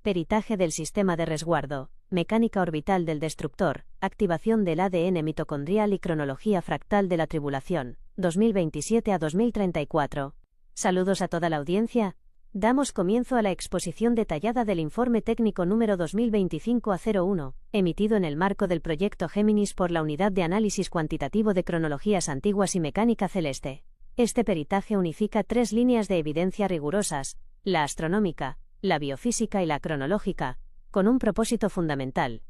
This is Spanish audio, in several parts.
Peritaje del sistema de resguardo, mecánica orbital del destructor, activación del ADN mitocondrial y cronología fractal de la tribulación, 2027 a 2034. Saludos a toda la audiencia. Damos comienzo a la exposición detallada del informe técnico número 2025-01, emitido en el marco del proyecto Géminis por la Unidad de Análisis Cuantitativo de Cronologías Antiguas y Mecánica Celeste. Este peritaje unifica tres líneas de evidencia rigurosas, la astronómica, la biofísica y la cronológica, con un propósito fundamental: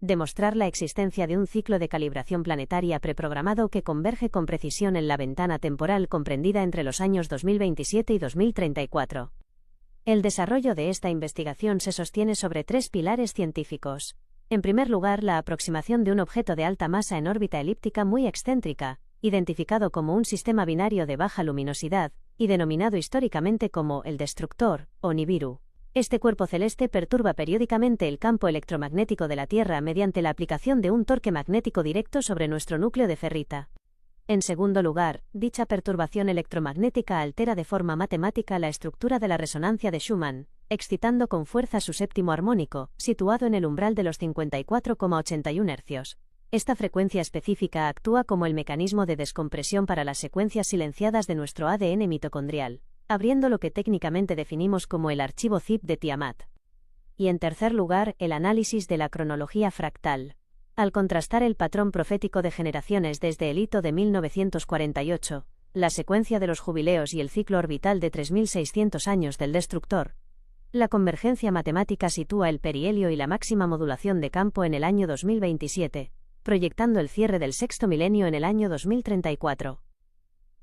demostrar la existencia de un ciclo de calibración planetaria preprogramado que converge con precisión en la ventana temporal comprendida entre los años 2027 y 2034. El desarrollo de esta investigación se sostiene sobre tres pilares científicos. En primer lugar, la aproximación de un objeto de alta masa en órbita elíptica muy excéntrica, identificado como un sistema binario de baja luminosidad, y denominado históricamente como el Destructor, o Nibiru. Este cuerpo celeste perturba periódicamente el campo electromagnético de la Tierra mediante la aplicación de un torque magnético directo sobre nuestro núcleo de ferrita. En segundo lugar, dicha perturbación electromagnética altera de forma matemática la estructura de la resonancia de Schumann, excitando con fuerza su séptimo armónico, situado en el umbral de los 54,81 Hz. Esta frecuencia específica actúa como el mecanismo de descompresión para las secuencias silenciadas de nuestro ADN mitocondrial, abriendo lo que técnicamente definimos como el archivo zip de Tiamat. Y en tercer lugar, el análisis de la cronología fractal. Al contrastar el patrón profético de generaciones desde el hito de 1948, la secuencia de los jubileos y el ciclo orbital de 3600 años del destructor, la convergencia matemática sitúa el perihelio y la máxima modulación de campo en el año 2027, proyectando el cierre del sexto milenio en el año 2034.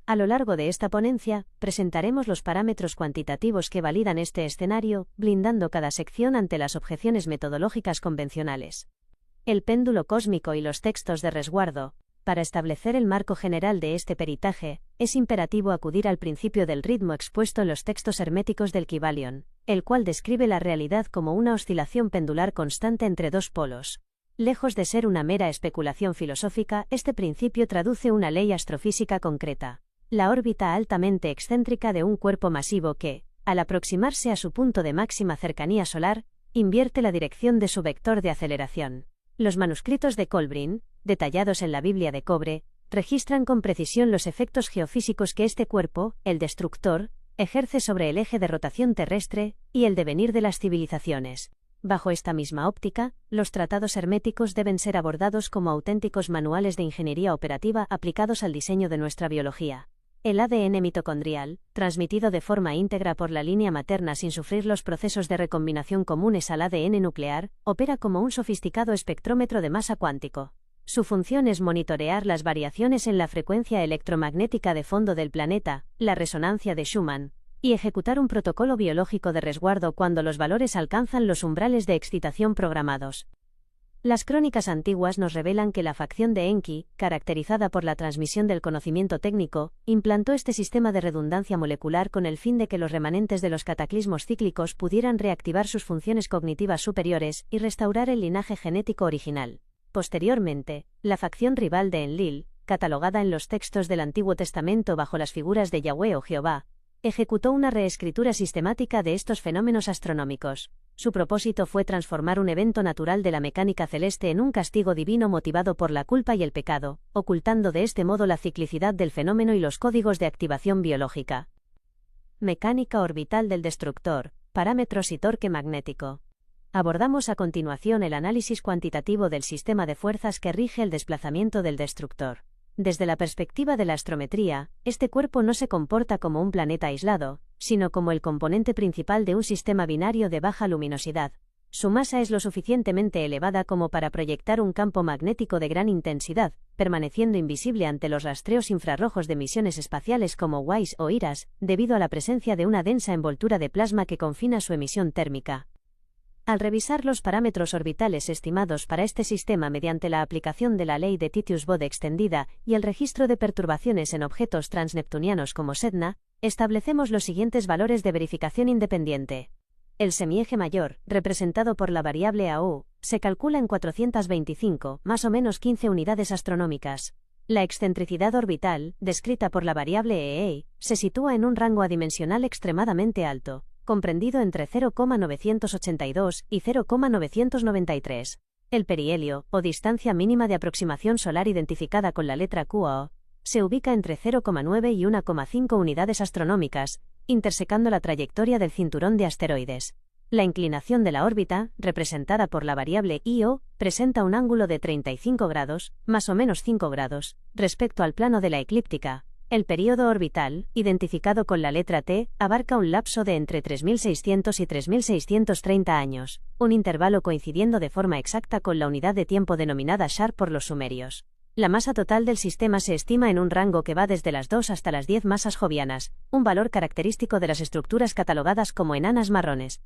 A lo largo de esta ponencia, presentaremos los parámetros cuantitativos que validan este escenario, blindando cada sección ante las objeciones metodológicas convencionales. El péndulo cósmico y los textos de resguardo. Para establecer el marco general de este peritaje, es imperativo acudir al principio del ritmo expuesto en los textos herméticos del Kybalion, el cual describe la realidad como una oscilación pendular constante entre dos polos. Lejos de ser una mera especulación filosófica, este principio traduce una ley astrofísica concreta: la órbita altamente excéntrica de un cuerpo masivo que, al aproximarse a su punto de máxima cercanía solar, invierte la dirección de su vector de aceleración. Los manuscritos de Kolbrin, detallados en la Biblia de cobre, registran con precisión los efectos geofísicos que este cuerpo, el destructor, ejerce sobre el eje de rotación terrestre y el devenir de las civilizaciones. Bajo esta misma óptica, los tratados herméticos deben ser abordados como auténticos manuales de ingeniería operativa aplicados al diseño de nuestra biología. El ADN mitocondrial, transmitido de forma íntegra por la línea materna sin sufrir los procesos de recombinación comunes al ADN nuclear, opera como un sofisticado espectrómetro de masa cuántico. Su función es monitorear las variaciones en la frecuencia electromagnética de fondo del planeta, la resonancia de Schumann, y ejecutar un protocolo biológico de resguardo cuando los valores alcanzan los umbrales de excitación programados. Las crónicas antiguas nos revelan que la facción de Enki, caracterizada por la transmisión del conocimiento técnico, implantó este sistema de redundancia molecular con el fin de que los remanentes de los cataclismos cíclicos pudieran reactivar sus funciones cognitivas superiores y restaurar el linaje genético original. Posteriormente, la facción rival de Enlil, catalogada en los textos del Antiguo Testamento bajo las figuras de Yahweh o Jehová, ejecutó una reescritura sistemática de estos fenómenos astronómicos. Su propósito fue transformar un evento natural de la mecánica celeste en un castigo divino motivado por la culpa y el pecado, ocultando de este modo la ciclicidad del fenómeno y los códigos de activación biológica. Mecánica orbital del destructor, parámetros y torque magnético. Abordamos a continuación el análisis cuantitativo del sistema de fuerzas que rige el desplazamiento del destructor. Desde la perspectiva de la astrometría, este cuerpo no se comporta como un planeta aislado, sino como el componente principal de un sistema binario de baja luminosidad. Su masa es lo suficientemente elevada como para proyectar un campo magnético de gran intensidad, permaneciendo invisible ante los rastreos infrarrojos de misiones espaciales como WISE o IRAS, debido a la presencia de una densa envoltura de plasma que confina su emisión térmica. Al revisar los parámetros orbitales estimados para este sistema mediante la aplicación de la ley de Titius-Bode extendida y el registro de perturbaciones en objetos transneptunianos como Sedna, establecemos los siguientes valores de verificación independiente. El semieje mayor, representado por la variable AU, se calcula en 425, más o menos 15 unidades astronómicas. La excentricidad orbital, descrita por la variable EA, se sitúa en un rango adimensional extremadamente alto, comprendido entre 0,982 y 0,993. El perihelio, o distancia mínima de aproximación solar identificada con la letra QO, se ubica entre 0,9 y 1,5 unidades astronómicas, intersecando la trayectoria del cinturón de asteroides. La inclinación de la órbita, representada por la variable Io, presenta un ángulo de 35 grados, más o menos 5 grados, respecto al plano de la eclíptica. El período orbital, identificado con la letra T, abarca un lapso de entre 3600 y 3630 años, un intervalo coincidiendo de forma exacta con la unidad de tiempo denominada Shar por los sumerios. La masa total del sistema se estima en un rango que va desde las 2 hasta las 10 masas jovianas, un valor característico de las estructuras catalogadas como enanas marrones.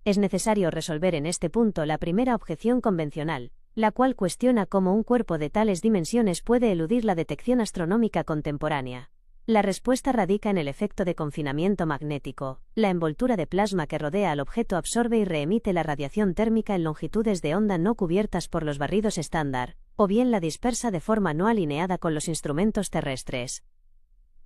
Es necesario resolver en este punto la primera objeción convencional, la cual cuestiona cómo un cuerpo de tales dimensiones puede eludir la detección astronómica contemporánea. La respuesta radica en el efecto de confinamiento magnético. La envoltura de plasma que rodea al objeto absorbe y reemite la radiación térmica en longitudes de onda no cubiertas por los barridos estándar, o bien la dispersa de forma no alineada con los instrumentos terrestres.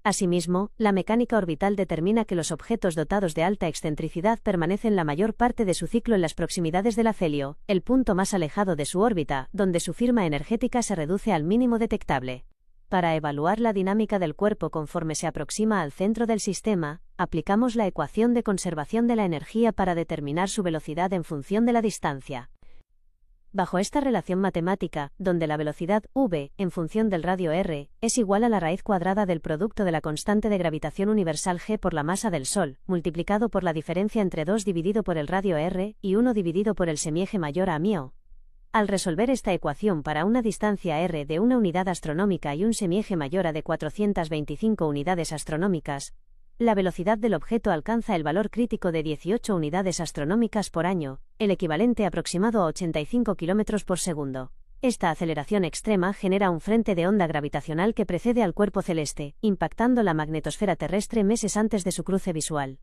Asimismo, la mecánica orbital determina que los objetos dotados de alta excentricidad permanecen la mayor parte de su ciclo en las proximidades del afelio, el punto más alejado de su órbita, donde su firma energética se reduce al mínimo detectable. Para evaluar la dinámica del cuerpo conforme se aproxima al centro del sistema, aplicamos la ecuación de conservación de la energía para determinar su velocidad en función de la distancia. Bajo esta relación matemática, donde la velocidad v, en función del radio r, es igual a la raíz cuadrada del producto de la constante de gravitación universal g por la masa del Sol, multiplicado por la diferencia entre 2 dividido por el radio r y 1 dividido por el semieje mayor a μ. Al resolver esta ecuación para una distancia r de una unidad astronómica y un semieje mayor a de 425 unidades astronómicas, la velocidad del objeto alcanza el valor crítico de 18 unidades astronómicas por año, el equivalente aproximado a 85 km por segundo. Esta aceleración extrema genera un frente de onda gravitacional que precede al cuerpo celeste, impactando la magnetosfera terrestre meses antes de su cruce visual.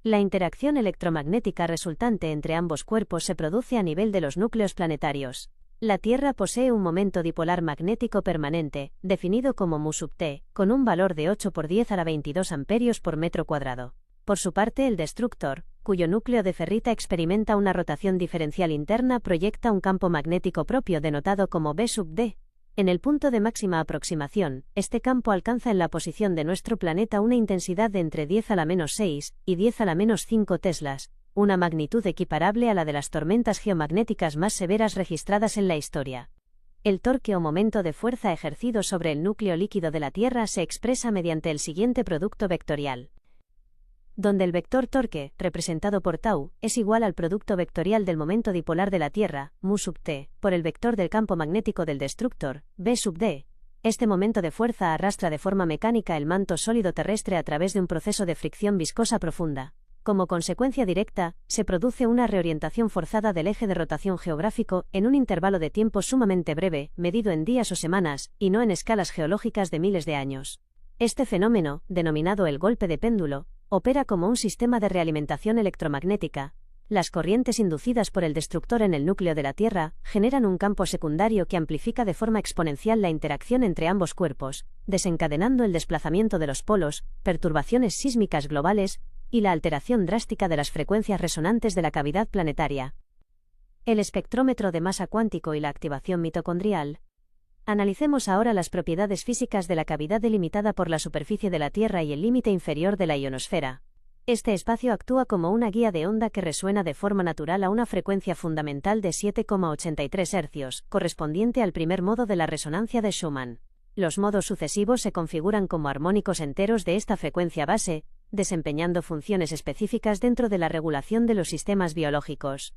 La interacción electromagnética resultante entre ambos cuerpos se produce a nivel de los núcleos planetarios. La Tierra posee un momento dipolar magnético permanente, definido como mu sub t, con un valor de 8 por 10 a la 22 amperios por metro cuadrado. Por su parte, el destructor, cuyo núcleo de ferrita experimenta una rotación diferencial interna, proyecta un campo magnético propio denotado como B sub d. En el punto de máxima aproximación, este campo alcanza en la posición de nuestro planeta una intensidad de entre 10 a la menos 6 y 10 a la menos 5 teslas, una magnitud equiparable a la de las tormentas geomagnéticas más severas registradas en la historia. El torque o momento de fuerza ejercido sobre el núcleo líquido de la Tierra se expresa mediante el siguiente producto vectorial, donde el vector torque, representado por tau, es igual al producto vectorial del momento dipolar de la Tierra, mu sub t, por el vector del campo magnético del destructor, b sub d. Este momento de fuerza arrastra de forma mecánica el manto sólido terrestre a través de un proceso de fricción viscosa profunda. Como consecuencia directa, se produce una reorientación forzada del eje de rotación geográfico en un intervalo de tiempo sumamente breve, medido en días o semanas, y no en escalas geológicas de miles de años. Este fenómeno, denominado el golpe de péndulo, opera como un sistema de realimentación electromagnética. Las corrientes inducidas por el destructor en el núcleo de la Tierra generan un campo secundario que amplifica de forma exponencial la interacción entre ambos cuerpos, desencadenando el desplazamiento de los polos, perturbaciones sísmicas globales, y la alteración drástica de las frecuencias resonantes de la cavidad planetaria. El espectrómetro de masa cuántico y la activación mitocondrial. Analicemos ahora las propiedades físicas de la cavidad delimitada por la superficie de la Tierra y el límite inferior de la ionosfera. Este espacio actúa como una guía de onda que resuena de forma natural a una frecuencia fundamental de 7,83 Hz, correspondiente al primer modo de la resonancia de Schumann. Los modos sucesivos se configuran como armónicos enteros de esta frecuencia base, desempeñando funciones específicas dentro de la regulación de los sistemas biológicos.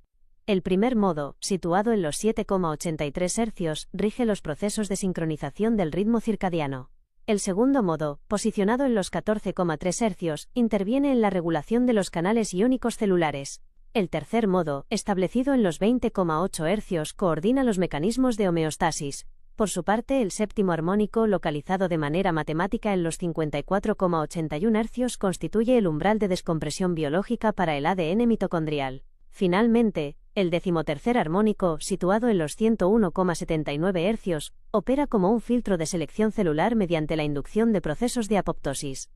El primer modo, situado en los 7,83 Hz, rige los procesos de sincronización del ritmo circadiano. El segundo modo, posicionado en los 14,3 Hz, interviene en la regulación de los canales iónicos celulares. El tercer modo, establecido en los 20,8 Hz, coordina los mecanismos de homeostasis. Por su parte, el séptimo armónico, localizado de manera matemática en los 54,81 Hz, constituye el umbral de descompresión biológica para el ADN mitocondrial. Finalmente, el decimotercer armónico, situado en los 101,79 Hz, opera como un filtro de selección celular mediante la inducción de procesos de apoptosis.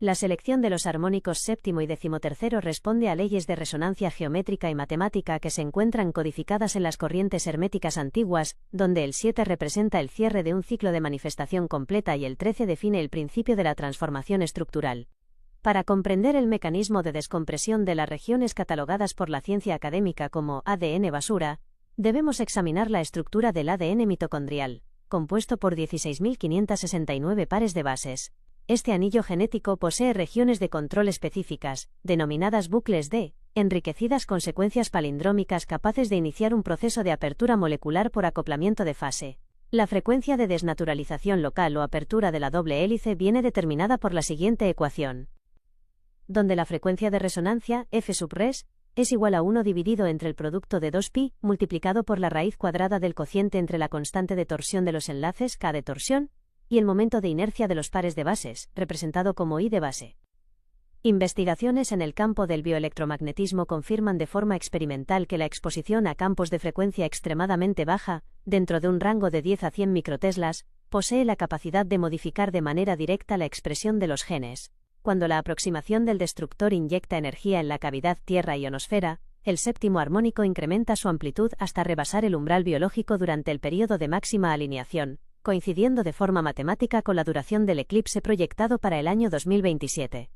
La selección de los armónicos séptimo y decimotercero responde a leyes de resonancia geométrica y matemática que se encuentran codificadas en las corrientes herméticas antiguas, donde el 7 representa el cierre de un ciclo de manifestación completa y el 13 define el principio de la transformación estructural. Para comprender el mecanismo de descompresión de las regiones catalogadas por la ciencia académica como ADN basura, debemos examinar la estructura del ADN mitocondrial, compuesto por 16.569 pares de bases. Este anillo genético posee regiones de control específicas, denominadas bucles D, enriquecidas con secuencias palindrómicas capaces de iniciar un proceso de apertura molecular por acoplamiento de fase. La frecuencia de desnaturalización local o apertura de la doble hélice viene determinada por la siguiente ecuación, donde la frecuencia de resonancia, F sub res, es igual a 1 dividido entre el producto de 2pi, multiplicado por la raíz cuadrada del cociente entre la constante de torsión de los enlaces, K de torsión, y el momento de inercia de los pares de bases, representado como I de base. Investigaciones en el campo del bioelectromagnetismo confirman de forma experimental que la exposición a campos de frecuencia extremadamente baja, dentro de un rango de 10 a 100 microteslas, posee la capacidad de modificar de manera directa la expresión de los genes. Cuando la aproximación del destructor inyecta energía en la cavidad Tierra-ionosfera, el séptimo armónico incrementa su amplitud hasta rebasar el umbral biológico durante el período de máxima alineación, coincidiendo de forma matemática con la duración del eclipse proyectado para el año 2027.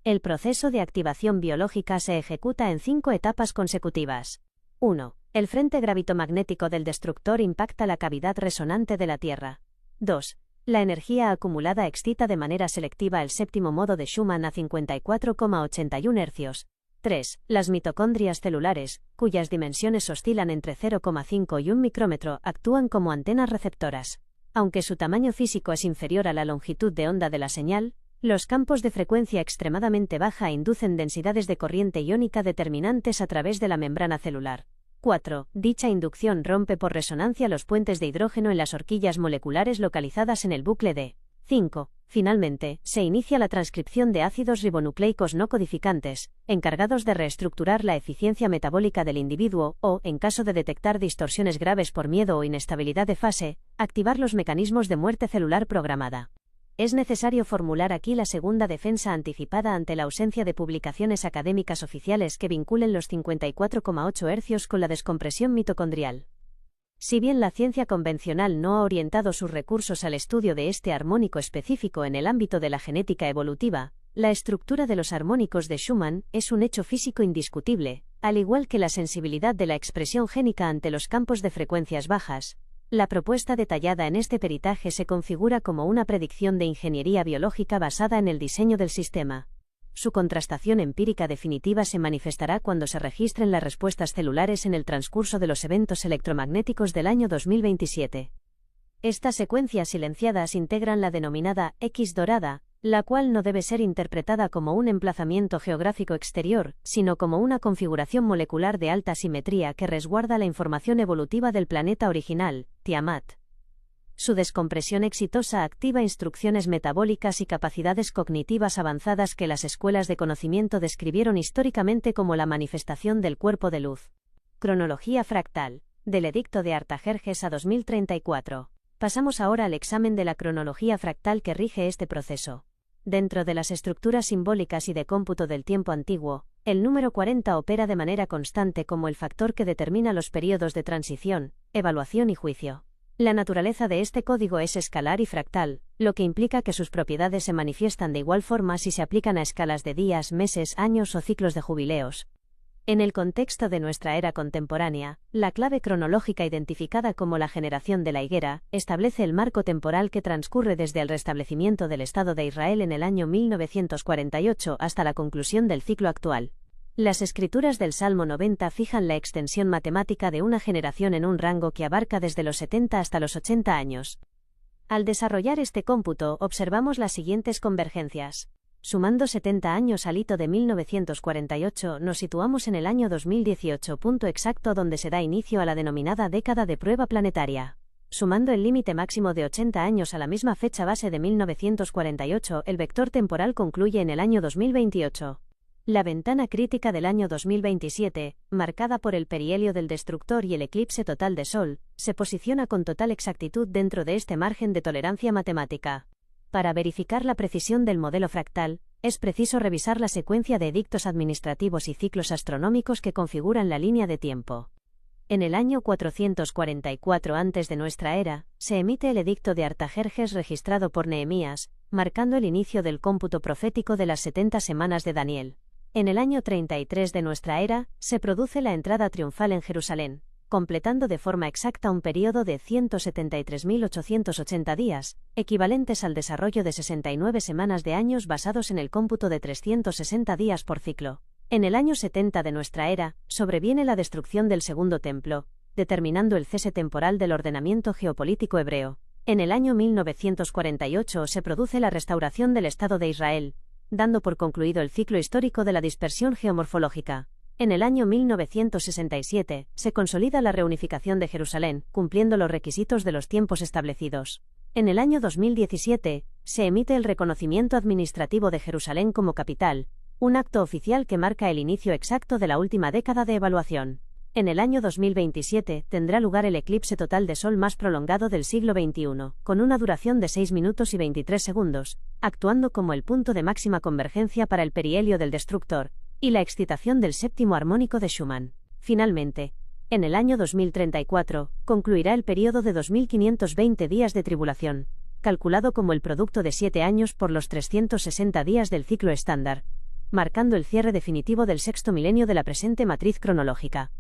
El proceso de activación biológica se ejecuta en 5 etapas consecutivas. 1. El frente gravitomagnético del destructor impacta la cavidad resonante de la Tierra. 2. La energía acumulada excita de manera selectiva el séptimo modo de Schumann a 54,81 Hz. 3. Las mitocondrias celulares, cuyas dimensiones oscilan entre 0,5 y 1 micrómetro, actúan como antenas receptoras. Aunque su tamaño físico es inferior a la longitud de onda de la señal, los campos de frecuencia extremadamente baja inducen densidades de corriente iónica determinantes a través de la membrana celular. 4. Dicha inducción rompe por resonancia los puentes de hidrógeno en las horquillas moleculares localizadas en el bucle D. 5. Finalmente, se inicia la transcripción de ácidos ribonucleicos no codificantes, encargados de reestructurar la eficiencia metabólica del individuo o, en caso de detectar distorsiones graves por miedo o inestabilidad de fase, activar los mecanismos de muerte celular programada. Es necesario formular aquí la segunda defensa anticipada ante la ausencia de publicaciones académicas oficiales que vinculen los 54,8 Hz con la descompresión mitocondrial. Si bien la ciencia convencional no ha orientado sus recursos al estudio de este armónico específico en el ámbito de la genética evolutiva, la estructura de los armónicos de Schumann es un hecho físico indiscutible, al igual que la sensibilidad de la expresión génica ante los campos de frecuencias bajas. La propuesta detallada en este peritaje se configura como una predicción de ingeniería biológica basada en el diseño del sistema. Su contrastación empírica definitiva se manifestará cuando se registren las respuestas celulares en el transcurso de los eventos electromagnéticos del año 2027. Estas secuencias silenciadas integran la denominada X dorada, la cual no debe ser interpretada como un emplazamiento geográfico exterior, sino como una configuración molecular de alta simetría que resguarda la información evolutiva del planeta original, Tiamat. Su descompresión exitosa activa instrucciones metabólicas y capacidades cognitivas avanzadas que las escuelas de conocimiento describieron históricamente como la manifestación del cuerpo de luz. Cronología fractal. Del Edicto de Artajerjes a 2034. Pasamos ahora al examen de la cronología fractal que rige este proceso. Dentro de las estructuras simbólicas y de cómputo del tiempo antiguo, el número 40 opera de manera constante como el factor que determina los períodos de transición, evaluación y juicio. La naturaleza de este código es escalar y fractal, lo que implica que sus propiedades se manifiestan de igual forma si se aplican a escalas de días, meses, años o ciclos de jubileos. En el contexto de nuestra era contemporánea, la clave cronológica identificada como la generación de la higuera establece el marco temporal que transcurre desde el restablecimiento del Estado de Israel en el año 1948 hasta la conclusión del ciclo actual. Las escrituras del Salmo 90 fijan la extensión matemática de una generación en un rango que abarca desde los 70 hasta los 80 años. Al desarrollar este cómputo observamos las siguientes convergencias. Sumando 70 años al hito de 1948 nos situamos en el año 2018, punto exacto donde se da inicio a la denominada década de prueba planetaria. Sumando el límite máximo de 80 años a la misma fecha base de 1948, el vector temporal concluye en el año 2028. La ventana crítica del año 2027, marcada por el perihelio del destructor y el eclipse total de Sol, se posiciona con total exactitud dentro de este margen de tolerancia matemática. Para verificar la precisión del modelo fractal, es preciso revisar la secuencia de edictos administrativos y ciclos astronómicos que configuran la línea de tiempo. En el año 444 a.de nuestra era, se emite el edicto de Artajerjes registrado por Nehemías, marcando el inicio del cómputo profético de las 70 semanas de Daniel. En el año 33 de nuestra era, se produce la entrada triunfal en Jerusalén, completando de forma exacta un periodo de 173.880 días, equivalentes al desarrollo de 69 semanas de años basados en el cómputo de 360 días por ciclo. En el año 70 de nuestra era, sobreviene la destrucción del Segundo Templo, determinando el cese temporal del ordenamiento geopolítico hebreo. En el año 1948 se produce la restauración del Estado de Israel, dando por concluido el ciclo histórico de la dispersión geomorfológica. En el año 1967, se consolida la reunificación de Jerusalén, cumpliendo los requisitos de los tiempos establecidos. En el año 2017, se emite el reconocimiento administrativo de Jerusalén como capital, un acto oficial que marca el inicio exacto de la última década de evaluación. En el año 2027, tendrá lugar el eclipse total de Sol más prolongado del siglo XXI, con una duración de 6 minutos y 23 segundos, actuando como el punto de máxima convergencia para el perihelio del destructor, y la excitación del séptimo armónico de Schumann. Finalmente, en el año 2034, concluirá el período de 2520 días de tribulación, calculado como el producto de 7 años por los 360 días del ciclo estándar, marcando el cierre definitivo del sexto milenio de la presente matriz cronológica.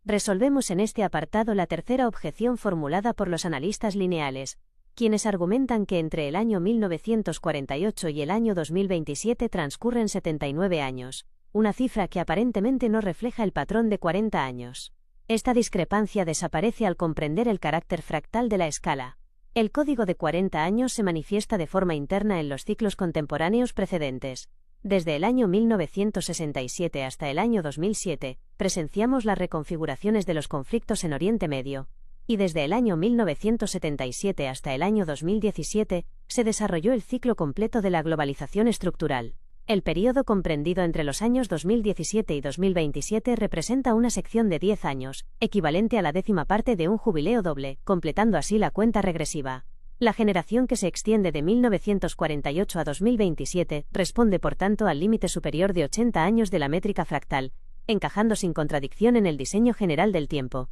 Resolvemos en este apartado la tercera objeción formulada por los analistas lineales, quienes argumentan que entre el año 1948 y el año 2027 transcurren 79 años. Una cifra que aparentemente no refleja el patrón de 40 años. Esta discrepancia desaparece al comprender el carácter fractal de la escala. El código de 40 años se manifiesta de forma interna en los ciclos contemporáneos precedentes. Desde el año 1967 hasta el año 2007, presenciamos las reconfiguraciones de los conflictos en Oriente Medio, y desde el año 1977 hasta el año 2017, se desarrolló el ciclo completo de la globalización estructural. El período comprendido entre los años 2017 y 2027 representa una sección de 10 años, equivalente a la décima parte de un jubileo doble, completando así la cuenta regresiva. La generación que se extiende de 1948 a 2027 responde por tanto al límite superior de 80 años de la métrica fractal, encajando sin contradicción en el diseño general del tiempo.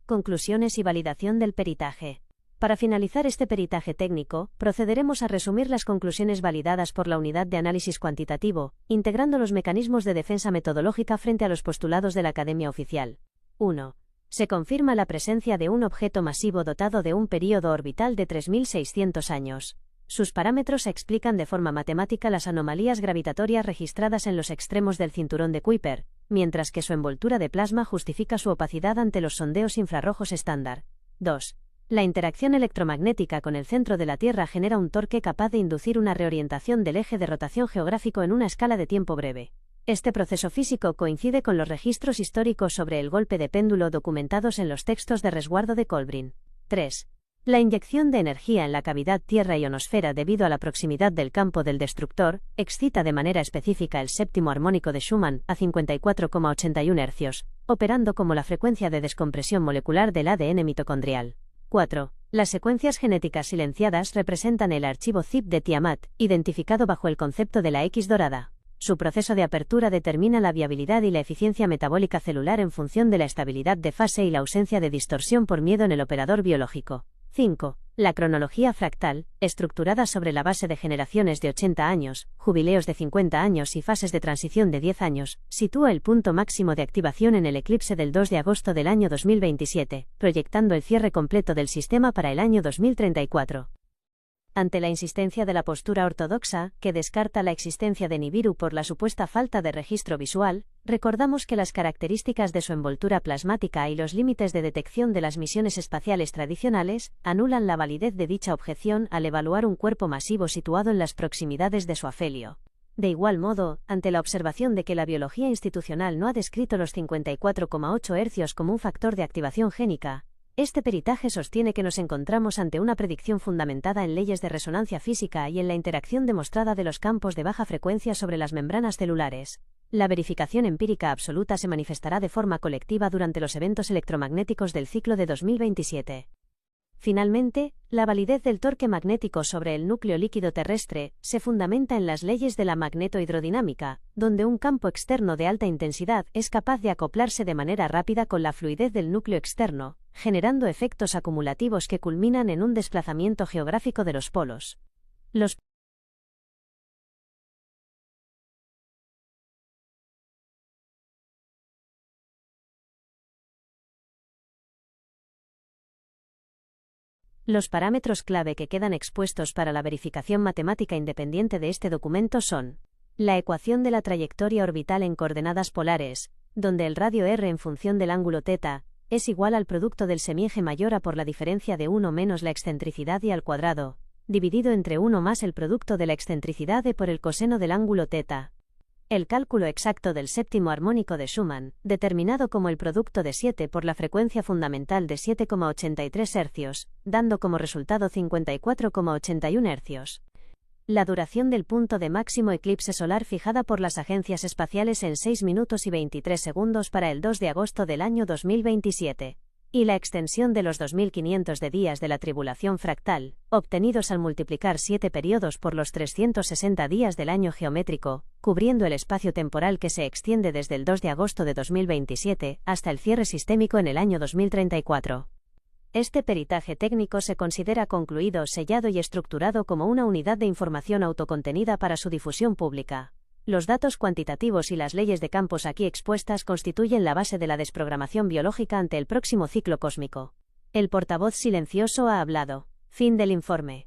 Conclusiones y validación del peritaje. Para finalizar este peritaje técnico, procederemos a resumir las conclusiones validadas por la unidad de análisis cuantitativo, integrando los mecanismos de defensa metodológica frente a los postulados de la Academia Oficial. 1. Se confirma la presencia de un objeto masivo dotado de un período orbital de 3.600 años. Sus parámetros explican de forma matemática las anomalías gravitatorias registradas en los extremos del cinturón de Kuiper, mientras que su envoltura de plasma justifica su opacidad ante los sondeos infrarrojos estándar. 2. La interacción electromagnética con el centro de la Tierra genera un torque capaz de inducir una reorientación del eje de rotación geográfico en una escala de tiempo breve. Este proceso físico coincide con los registros históricos sobre el golpe de péndulo documentados en los textos de resguardo de Kolbrin. 3. La inyección de energía en la cavidad Tierra-ionosfera debido a la proximidad del campo del destructor excita de manera específica el séptimo armónico de Schumann a 54,81 Hz, operando como la frecuencia de descompresión molecular del ADN mitocondrial. 4. Las secuencias genéticas silenciadas representan el archivo zip de Tiamat, identificado bajo el concepto de la X dorada. Su proceso de apertura determina la viabilidad y la eficiencia metabólica celular en función de la estabilidad de fase y la ausencia de distorsión por miedo en el operador biológico. 5. La cronología fractal, estructurada sobre la base de generaciones de 80 años, jubileos de 50 años y fases de transición de 10 años, sitúa el punto máximo de activación en el eclipse del 2 de agosto del año 2027, proyectando el cierre completo del sistema para el año 2034. Ante la insistencia de la postura ortodoxa, que descarta la existencia de Nibiru por la supuesta falta de registro visual, recordamos que las características de su envoltura plasmática y los límites de detección de las misiones espaciales tradicionales anulan la validez de dicha objeción al evaluar un cuerpo masivo situado en las proximidades de su afelio. De igual modo, ante la observación de que la biología institucional no ha descrito los 54,8 Hz como un factor de activación génica, este peritaje sostiene que nos encontramos ante una predicción fundamentada en leyes de resonancia física y en la interacción demostrada de los campos de baja frecuencia sobre las membranas celulares. La verificación empírica absoluta se manifestará de forma colectiva durante los eventos electromagnéticos del ciclo de 2027. Finalmente, la validez del torque magnético sobre el núcleo líquido terrestre se fundamenta en las leyes de la magnetohidrodinámica, donde un campo externo de alta intensidad es capaz de acoplarse de manera rápida con la fluidez del núcleo externo, generando efectos acumulativos que culminan en un desplazamiento geográfico de los polos. Los parámetros clave que quedan expuestos para la verificación matemática independiente de este documento son: la ecuación de la trayectoria orbital en coordenadas polares, donde el radio r en función del ángulo θ es igual al producto del semieje mayor a por la diferencia de 1 menos la excentricidad y al cuadrado, dividido entre 1 más el producto de la excentricidad e por el coseno del ángulo θ. El cálculo exacto del séptimo armónico de Schumann, determinado como el producto de 7 por la frecuencia fundamental de 7,83 Hz, dando como resultado 54,81 Hz. La duración del punto de máximo eclipse solar fijada por las agencias espaciales en 6 minutos y 23 segundos para el 2 de agosto del año 2027. Y la extensión de los 2500 de días de la tribulación fractal, obtenidos al multiplicar 7 periodos por los 360 días del año geométrico, cubriendo el espacio temporal que se extiende desde el 2 de agosto de 2027 hasta el cierre sistémico en el año 2034. Este peritaje técnico se considera concluido, sellado y estructurado como una unidad de información autocontenida para su difusión pública. Los datos cuantitativos y las leyes de campos aquí expuestas constituyen la base de la desprogramación biológica ante el próximo ciclo cósmico. El portavoz silencioso ha hablado. Fin del informe.